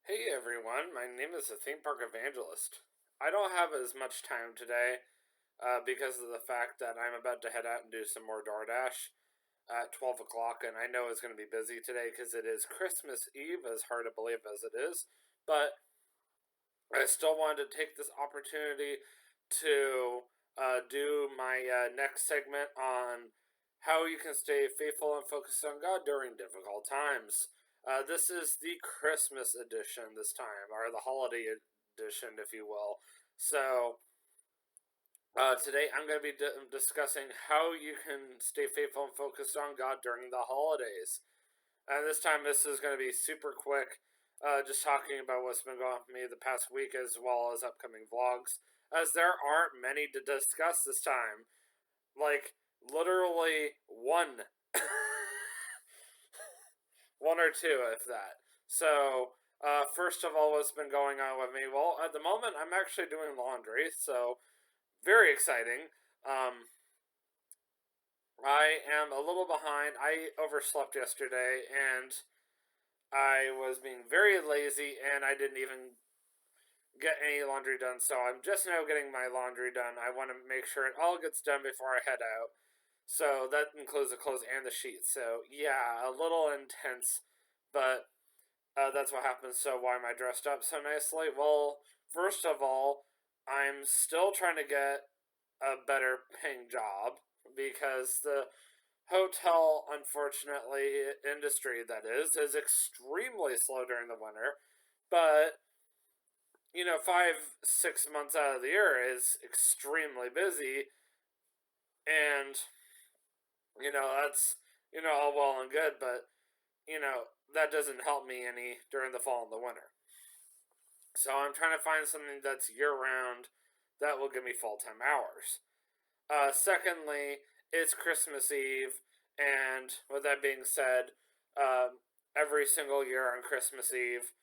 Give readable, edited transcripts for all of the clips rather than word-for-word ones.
Hey everyone, my name is the Theme Park Evangelist. I don't have as much time today because of the fact that I'm about to head out and do some more DoorDash at 12 o'clock, and I know it's going to be busy today because it is Christmas Eve, as hard to believe as it is. But I still wanted to take this opportunity to do my next segment on how you can stay faithful and focused on God during difficult times. This is the Christmas edition this time, or the holiday edition, if you will. So, today I'm going to be discussing how you can stay faithful and focused on God during the holidays. And this time, this is going to be super quick, just talking about what's been going on with me the past week as well as upcoming vlogs, as there aren't many to discuss this time. Like, literally one. One or two, if that. So, first of all, what's been going on with me? Well, at the moment, I'm actually doing laundry, so very exciting. I am a little behind. I overslept yesterday, and I was being very lazy, and I didn't even get any laundry done. So I'm just now getting my laundry done. I want to make sure it all gets done before I head out. So that includes the clothes and the sheets. So yeah, a little intense, but that's what happens. So why am I dressed up so nicely? Well, first of all, I'm still trying to get a better paying job because the hotel, unfortunately, industry that is extremely slow during the winter. But 5 6 months out of the year is extremely busy, and that's all well and good, but that doesn't help me any during the fall and the winter. So I'm trying to find something that's year round that will give me full time hours. Secondly, it's Christmas Eve, and with that being said, every single year on Christmas Eve,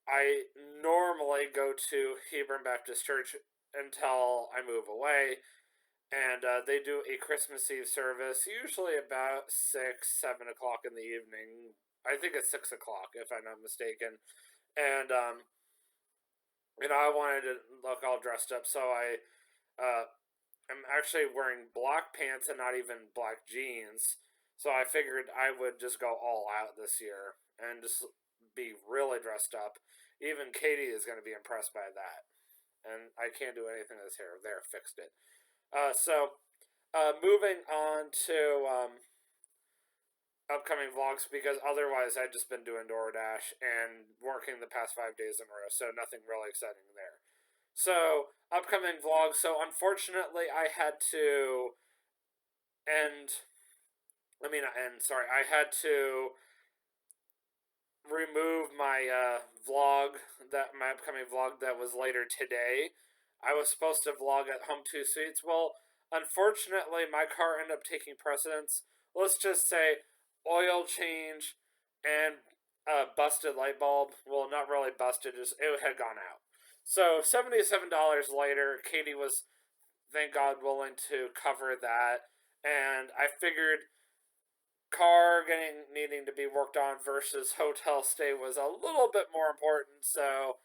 I normally go to Hebron Baptist Church until I move away, and they do a Christmas Eve service, usually about 6, 7 o'clock in the evening. I think it's 6 o'clock, if I'm not mistaken. And I wanted to look all dressed up, so I'm actually wearing black pants and not even black jeans. So I figured I would just go all out this year and just be really dressed up. Even Katie is going to be impressed by that. And I can't do anything to this hair. There, fixed it. Moving on to upcoming vlogs, because otherwise I've just been doing DoorDash and working the past 5 days in a row, so nothing really exciting there. So, upcoming vlogs. So, unfortunately, I had to end. Sorry, I had to remove my my upcoming vlog that was later today. I was supposed to vlog at Home 2 Suites. Well, unfortunately, my car ended up taking precedence. Let's just say oil change and busted light bulb. Well, not really busted, just it had gone out. So $77 later, Katie was, thank God, willing to cover that, and I figured car getting needing to be worked on versus hotel stay was a little bit more important. So,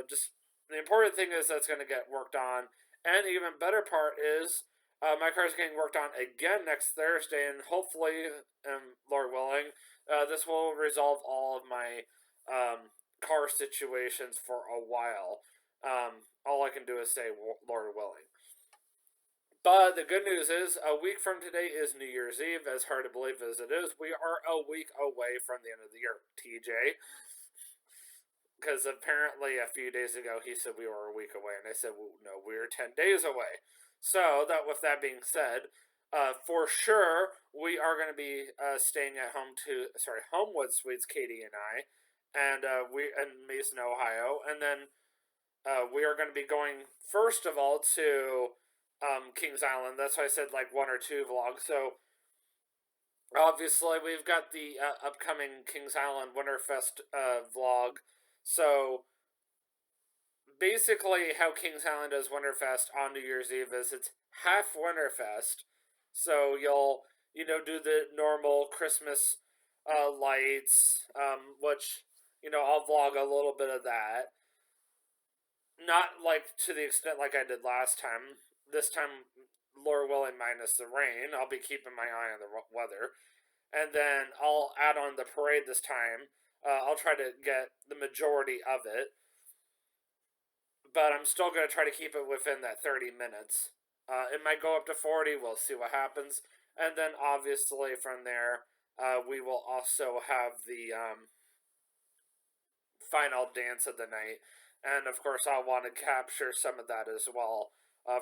just the important thing is that's going to get worked on, and the even better part is my car is getting worked on again next Thursday, and hopefully, Lord willing, this will resolve all of my car situations for a while. All I can do is say, Lord willing. But the good news is, a week from today is New Year's Eve. As hard to believe as it is, we are a week away from the end of the year, TJ. Because apparently a few days ago he said we were a week away, and I said, well, no, we're 10 days away. So, with that being said, for sure, we are going to be staying at Homewood Suites, Katie and I, and we in Mason, Ohio, and then we are going to be going first of all to Kings Island. That's why I said like one or two vlogs. So obviously we've got the upcoming Kings Island Winterfest vlog. So basically, how Kings Island does Winterfest on New Year's Eve is it's half Winterfest. So you'll do the normal Christmas lights, which I'll vlog a little bit of that. Not like to the extent like I did last time. This time, Lord willing, minus the rain. I'll be keeping my eye on the weather. And then I'll add on the parade this time. I'll try to get the majority of it. But I'm still going to try to keep it within that 30 minutes. It might go up to 40. We'll see what happens. And then obviously from there, we will also have the final dance of the night. And of course, I'll want to capture some of that as well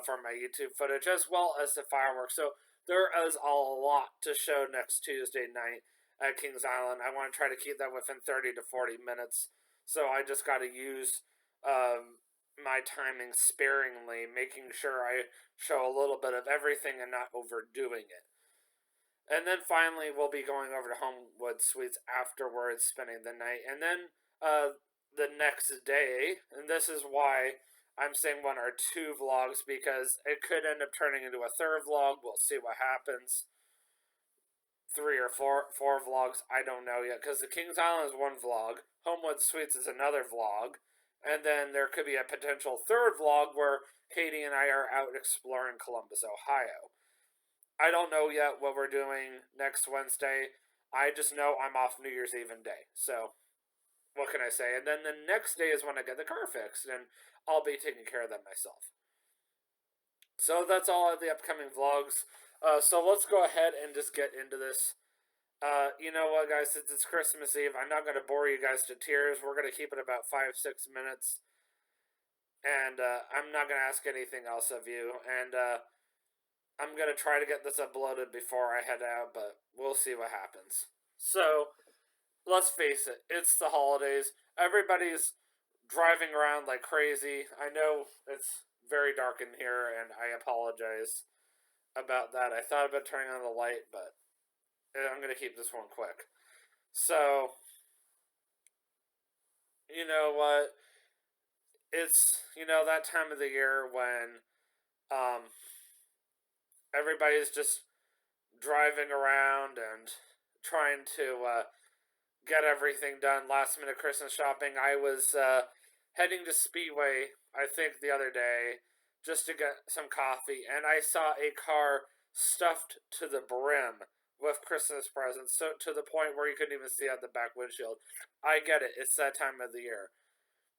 for my YouTube footage, as well as the fireworks. So there is a lot to show next Tuesday night at Kings Island. I want to try to keep that within 30 to 40 minutes. So I just got to use my timing sparingly, making sure I show a little bit of everything and not overdoing it. And then finally, we'll be going over to Homewood Suites afterwards, spending the night. And then the next day, and this is why I'm saying 1 or 2 vlogs, because it could end up turning into a 3rd vlog. We'll see what happens. 3 or 4 vlogs, I don't know yet, because the Kings Island is 1 vlog, Homewood Suites is another vlog, and then there could be a potential 3rd vlog where Katie and I are out exploring Columbus, Ohio. I don't know yet what we're doing next Wednesday. I just know I'm off New Year's Eve day. So, what can I say? And then the next day is when I get the car fixed, and I'll be taking care of that myself. So that's all of the upcoming vlogs. So let's go ahead and just get into this. You know what, guys? Since it's Christmas Eve, I'm not going to bore you guys to tears. We're going to keep it about 5-6 minutes. And I'm not going to ask anything else of you. And I'm going to try to get this uploaded before I head out, but we'll see what happens. So, let's face it, it's the holidays. Everybody's driving around like crazy. I know it's very dark in here, and I apologize about that. I thought about turning on the light, but I'm going to keep this one quick. So, you know what? It's, that time of the year when everybody's just driving around and trying to get everything done. Last minute Christmas shopping. I was heading to Speedway, I think, the other day just to get some coffee, and I saw a car stuffed to the brim with Christmas presents, so to the point where you couldn't even see out the back windshield. I get it. It's that time of the year.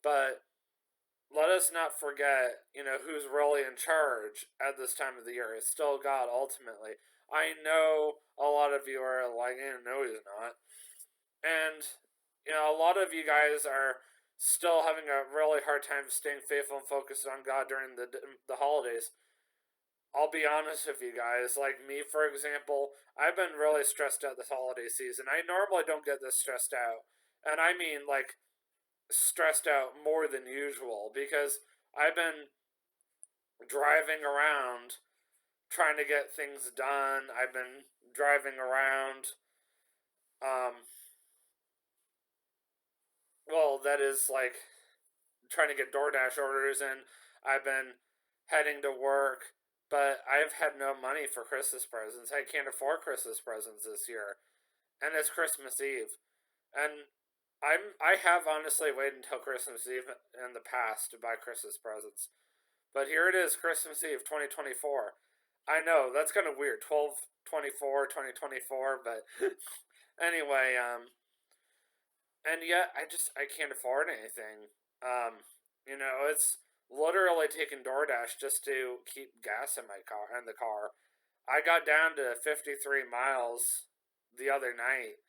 But let us not forget, who's really in charge at this time of the year. It's still God, ultimately. I know a lot of you are like, no, he's not. And, a lot of you guys are still having a really hard time staying faithful and focused on God during the holidays. I'll be honest with you guys. Like me, for example, I've been really stressed out this holiday season. I normally don't get this stressed out. And I mean, like, stressed out more than usual, because I've been driving around trying to get things done. I've been driving around that is like trying to get DoorDash orders in. I've been heading to work, but I've had no money for Christmas presents. I can't afford Christmas presents this year. And it's Christmas Eve. And I have honestly waited until Christmas Eve in the past to buy Christmas presents. But here it is, Christmas Eve 2024. I know, that's kind of weird. 12/24, 2024, but anyway, and yet I can't afford anything. It's literally taking DoorDash just to keep gas in the car. I got down to 53 miles the other night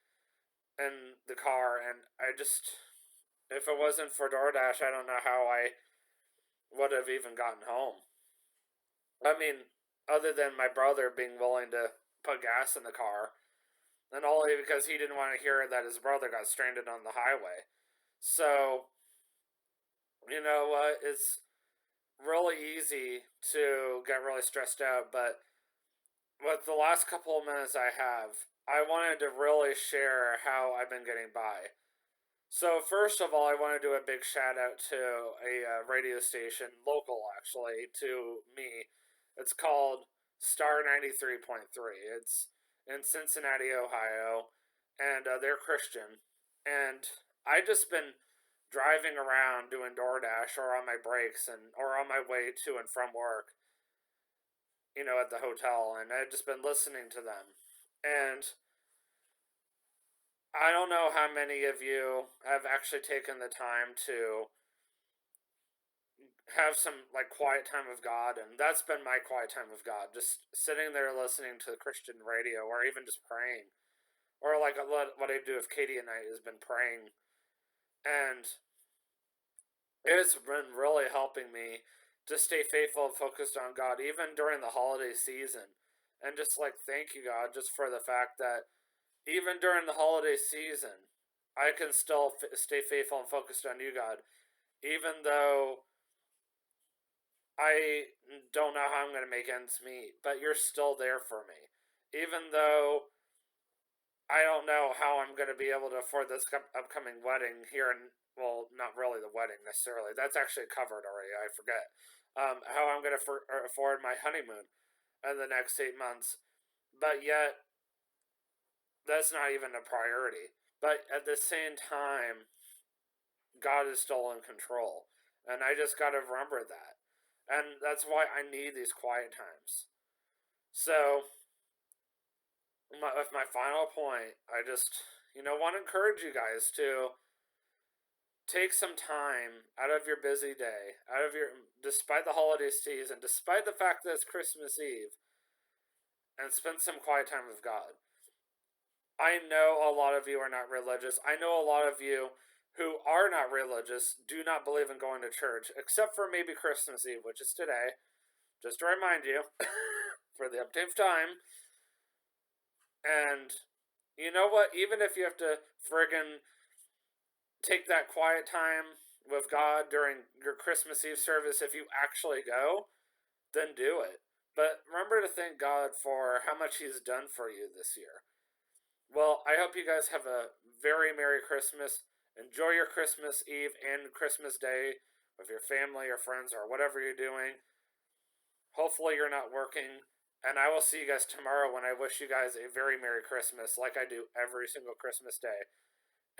in the car, and if it wasn't for DoorDash, I don't know how I would have even gotten home. I mean, other than my brother being willing to put gas in the car, and only because he didn't want to hear that his brother got stranded on the highway. So, you know what? It's really easy to get really stressed out, but with the last couple of minutes I have, I wanted to really share how I've been getting by. So, first of all, I want to do a big shout out to a radio station, local actually, to me. It's called Star 93.3. It's in Cincinnati, Ohio, and they're Christian. And I just been driving around doing DoorDash or on my breaks or on my way to and from work, at the hotel, and I've just been listening to them. And I don't know how many of you have actually taken the time to have some like quiet time with God, and that's been my quiet time with God. Just sitting there listening to Christian radio, or even just praying, or like what I do with Katie and I has been praying, and it's been really helping me to stay faithful and focused on God, even during the holiday season, and just like thank you God, just for the fact that even during the holiday season, I can still stay faithful and focused on you God, even though I don't know how I'm going to make ends meet, but you're still there for me. Even though I don't know how I'm going to be able to afford this upcoming wedding here in, well, not really the wedding necessarily. That's actually covered already. I forget. How I'm going to afford my honeymoon in the next 8 months. But yet, that's not even a priority. But at the same time, God is still in control. And I just got to remember that. And that's why I need these quiet times. So, with my final point, I just, want to encourage you guys to take some time out of your busy day, despite the holiday season, despite the fact that it's Christmas Eve, and spend some quiet time with God. I know a lot of you are not religious. I know a lot of you who are not religious do not believe in going to church, except for maybe Christmas Eve, which is today. Just to remind you, for the update of time. And you know what? Even if you have to friggin' take that quiet time with God during your Christmas Eve service, if you actually go, then do it. But remember to thank God for how much He's done for you this year. Well, I hope you guys have a very Merry Christmas. Enjoy your Christmas Eve and Christmas Day with your family or friends or whatever you're doing. Hopefully, you're not working. And I will see you guys tomorrow when I wish you guys a very Merry Christmas, like I do every single Christmas day.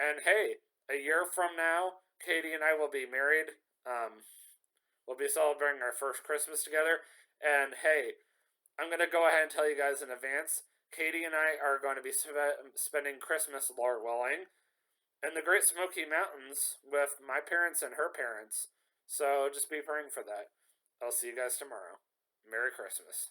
And hey, a year from now, Katie and I will be married. We'll be celebrating our first Christmas together. And hey, I'm going to go ahead and tell you guys in advance. Katie and I are going to be spending Christmas, Lord willing, in the Great Smoky Mountains with my parents and her parents. So just be praying for that. I'll see you guys tomorrow. Merry Christmas.